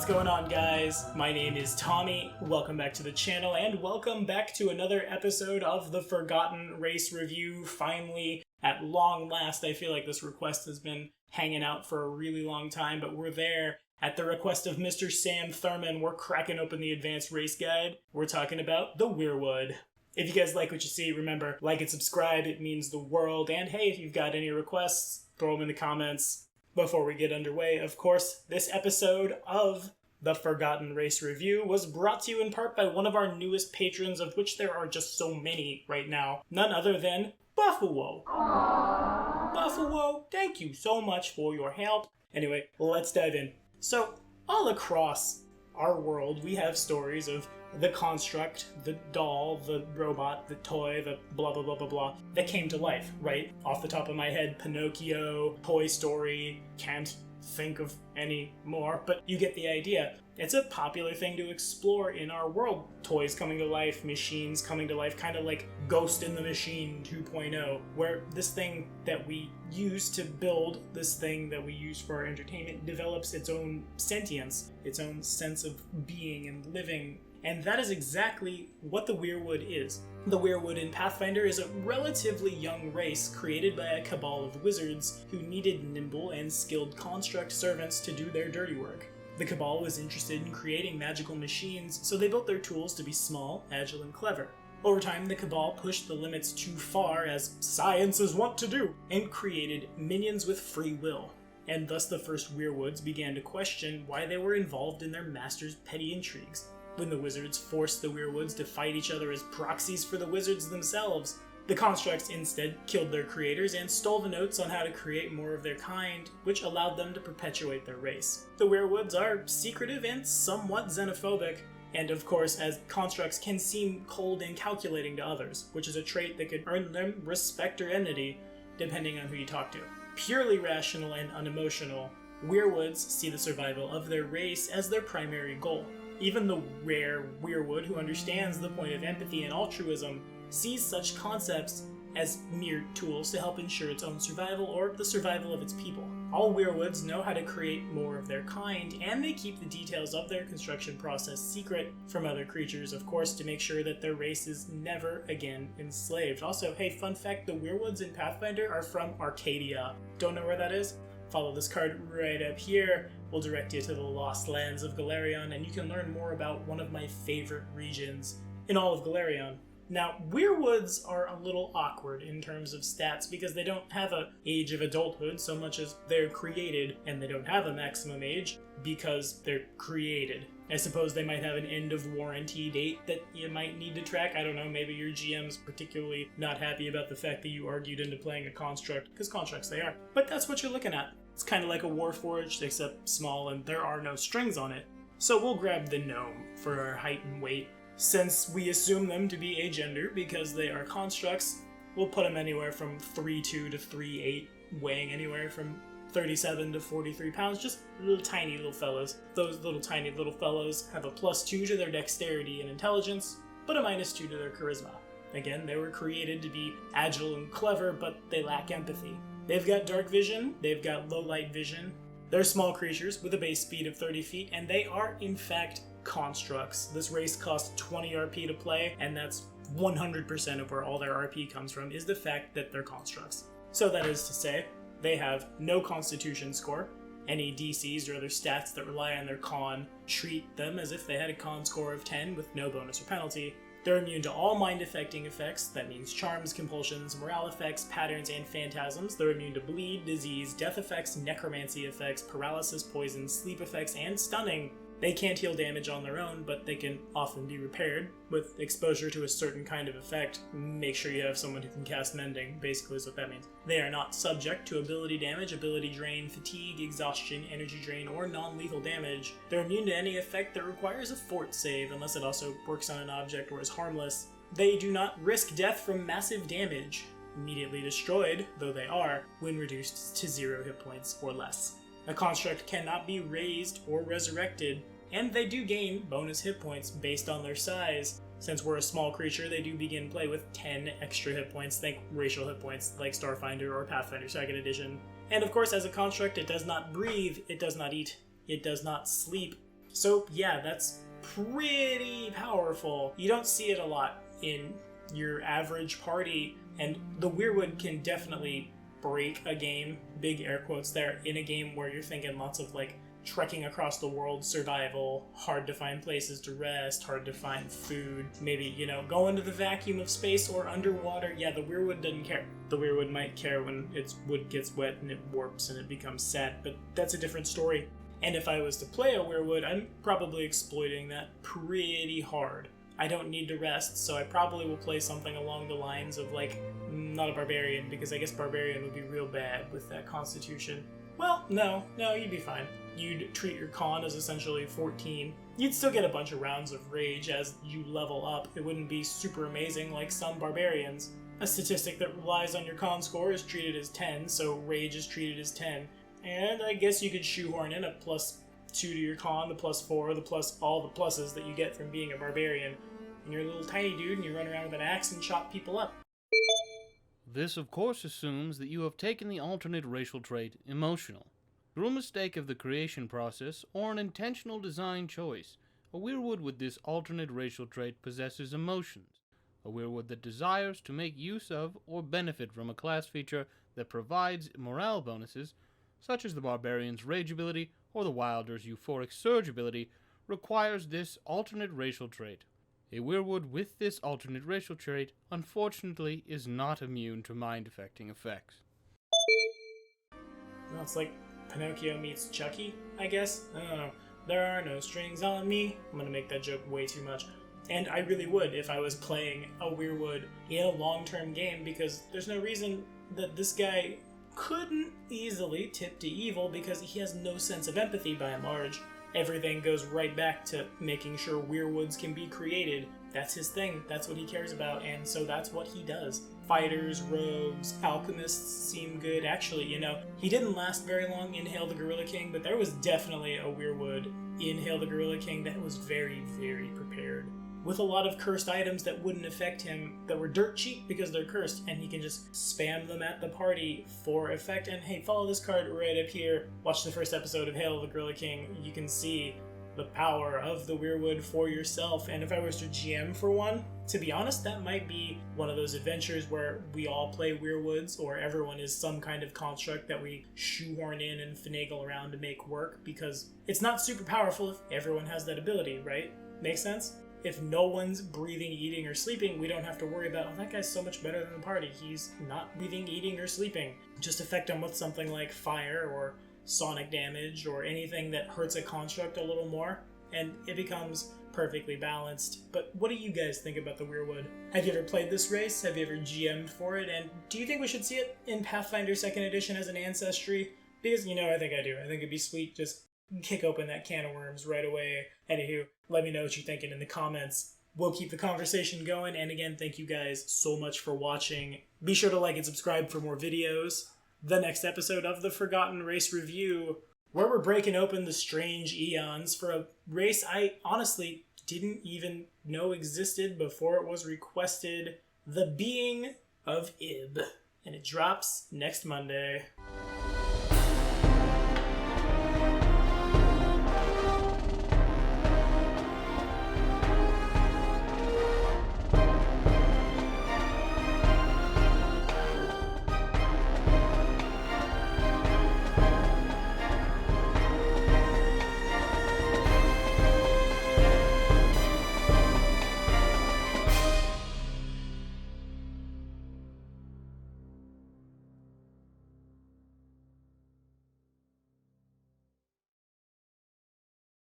What's going on, guys? My name is Tommy. Welcome back to the channel, and welcome back to another episode of the Forgotten Race Review. Finally, at long last, I feel like this request has been hanging out for a really long time, but we're there. At the request of Mr. Sam Thurman, we're cracking open the Advanced Race Guide. We're talking about the Wyrwood. If you guys like what you see, remember, like and subscribe. It means the world. And hey, if you've got any requests, throw them in the comments. Before we get underway, of course, this episode of the Forgotten Race Review was brought to you in part by one of our newest patrons, of which there are just so many right now. None other than Buffalo. Buffalo, thank you so much for your help. Anyway, let's dive in. So, all across our world, we have stories of the construct, the doll, the robot, the toy, the blah blah blah blah blah, that came to life, right? Off the top of my head, Pinocchio, Toy Story, can't think of any more, but you get the idea. It's a popular thing to explore in our world. Toys coming to life, machines coming to life, kind of like Ghost in the Machine 2.0, where this thing that we use to build, this thing that we use for our entertainment, develops its own sentience, its own sense of being and living. And that is exactly what the Wyrwood is. The Wyrwood in Pathfinder is a relatively young race created by a cabal of wizards who needed nimble and skilled construct servants to do their dirty work. The cabal was interested in creating magical machines, so they built their tools to be small, agile, and clever. Over time, the cabal pushed the limits too far, as science is wont to do, and created minions with free will. And thus the first Wyrwoods began to question why they were involved in their master's petty intrigues. When the wizards forced the Wyrwoods to fight each other as proxies for the wizards themselves, the constructs instead killed their creators and stole the notes on how to create more of their kind, which allowed them to perpetuate their race. The Wyrwoods are secretive and somewhat xenophobic, and of course, as constructs can seem cold and calculating to others, which is a trait that could earn them respect or enmity, depending on who you talk to. Purely rational and unemotional, Wyrwoods see the survival of their race as their primary goal. Even the rare Wyrwood who understands the point of empathy and altruism sees such concepts as mere tools to help ensure its own survival or the survival of its people. All Wyrwoods know how to create more of their kind, and they keep the details of their construction process secret from other creatures, of course, to make sure that their race is never again enslaved. Also, hey, fun fact, the Wyrwoods in Pathfinder are from Arcadia. Don't know where that is? Follow this card right up here. We'll direct you to the Lost Lands of Golarion, and you can learn more about one of my favorite regions in all of Golarion. Now, Wyrwoods are a little awkward in terms of stats because they don't have an age of adulthood so much as they're created, and they don't have a maximum age because they're created. I suppose they might have an end of warranty date that you might need to track. I don't know, maybe your GM's particularly not happy about the fact that you argued into playing a construct, because constructs they are. But that's what you're looking at. It's kind of like a Warforged, except small, and there are no strings on it. So we'll grab the gnome for our height and weight. Since we assume them to be agender because they are constructs, we'll put them anywhere from 3'2 to 3'8, weighing anywhere from 37 to 43 pounds, just little tiny little fellows. Those little tiny little fellows have a +2 to their dexterity and intelligence, but a -2 to their charisma. Again, they were created to be agile and clever, but they lack empathy. They've got dark vision, they've got low light vision. They're small creatures with a base speed of 30 feet, and they are, in fact, constructs. This race costs 20 RP to play, and that's 100% of where all their RP comes from, is the fact that they're constructs. So that is to say, they have no constitution score. Any DCs or other stats that rely on their con treat them as if they had a con score of 10 with no bonus or penalty. They're immune to all mind-affecting effects, that means charms, compulsions, morale effects, patterns, and phantasms. They're immune to bleed, disease, death effects, necromancy effects, paralysis, poison, sleep effects, and stunning. They can't heal damage on their own, but they can often be repaired with exposure to a certain kind of effect. Make sure you have someone who can cast Mending, basically is what that means. They are not subject to ability damage, ability drain, fatigue, exhaustion, energy drain, or non-lethal damage. They're immune to any effect that requires a fort save, unless it also works on an object or is harmless. They do not risk death from massive damage, immediately destroyed, though they are, when reduced to 0 hit points or less. A construct cannot be raised or resurrected, and they do gain bonus hit points based on their size. Since we're a small creature, they do begin play with 10 extra hit points, think racial hit points like Starfinder or Pathfinder 2nd Edition. And of course, as a construct, it does not breathe, it does not eat, it does not sleep. So yeah, that's pretty powerful. You don't see it a lot in your average party, and the Wyrwood can definitely break a game, big air quotes there, in a game where you're thinking lots of like trekking across the world survival, hard to find places to rest, hard to find food, maybe, you know, go into the vacuum of space or underwater. Yeah, the Wyrwood doesn't care. The Wyrwood might care when its wood gets wet and it warps and it becomes sad, but that's a different story. And if I was to play a Wyrwood, I'm probably exploiting that pretty hard. I don't need to rest, so I probably will play something along the lines of, like, not a Barbarian, because I guess Barbarian would be real bad with that Constitution. Well, no, you'd be fine. You'd treat your con as essentially 14. You'd still get a bunch of rounds of Rage as you level up. It wouldn't be super amazing like some Barbarians. A statistic that relies on your con score is treated as 10, so Rage is treated as 10. And I guess you could shoehorn in a +2 to your con, the +4, the plus all the pluses that you get from being a Barbarian. And you're a little tiny dude and you run around with an axe and chop people up. This, of course, assumes that you have taken the alternate racial trait, emotional. Through a mistake of the creation process or an intentional design choice, a Wyrwood with this alternate racial trait possesses emotions. A Wyrwood that desires to make use of or benefit from a class feature that provides morale bonuses, such as the Barbarian's Rage ability or the Wilder's Euphoric Surge ability, requires this alternate racial trait. A Wyrwood with this alternate racial trait, unfortunately, is not immune to mind-affecting effects. Well, it's like Pinocchio meets Chucky, I guess? I don't know. There are no strings on me. I'm gonna make that joke way too much. And I really would if I was playing a Wyrwood in a long-term game, because there's no reason that this guy couldn't easily tip to evil, because he has no sense of empathy by and large. Everything goes right back to making sure Wyrwoods can be created. That's his thing. That's what he cares about, and so that's what he does. Fighters, rogues, alchemists seem good. Actually, you know, he didn't last very long in Hail the Gorilla King, but there was definitely a Wyrwood in Hail the Gorilla King that was very, very prepared, with a lot of cursed items that wouldn't affect him, that were dirt cheap because they're cursed, and he can just spam them at the party for effect. And hey, follow this card right up here. Watch the first episode of Hail the Gorilla King. You can see the power of the Wyrwood for yourself. And if I was to GM for one, to be honest, that might be one of those adventures where we all play Wyrwoods, or everyone is some kind of construct that we shoehorn in and finagle around to make work, because it's not super powerful if everyone has that ability, right? Make sense? If no one's breathing, eating, or sleeping, we don't have to worry about, oh, that guy's so much better than the party. He's not breathing, eating, or sleeping. Just affect him with something like fire or sonic damage or anything that hurts a construct a little more, and it becomes perfectly balanced. But what do you guys think about the Wyrwood? Have you ever played this race? Have you ever GM'd for it? And do you think we should see it in Pathfinder 2nd Edition as an ancestry? Because, you know, I think I do. I think it'd be sweet. Just kick open that can of worms right away. Anywho, let me know what you're thinking in the comments. We'll keep the conversation going, and again, thank you guys so much for watching. Be sure to like and subscribe for more videos. The next episode of the Forgotten Race Review, where we're breaking open the strange eons for a race I honestly didn't even know existed before it was requested, the being of Ib. And it drops next Monday.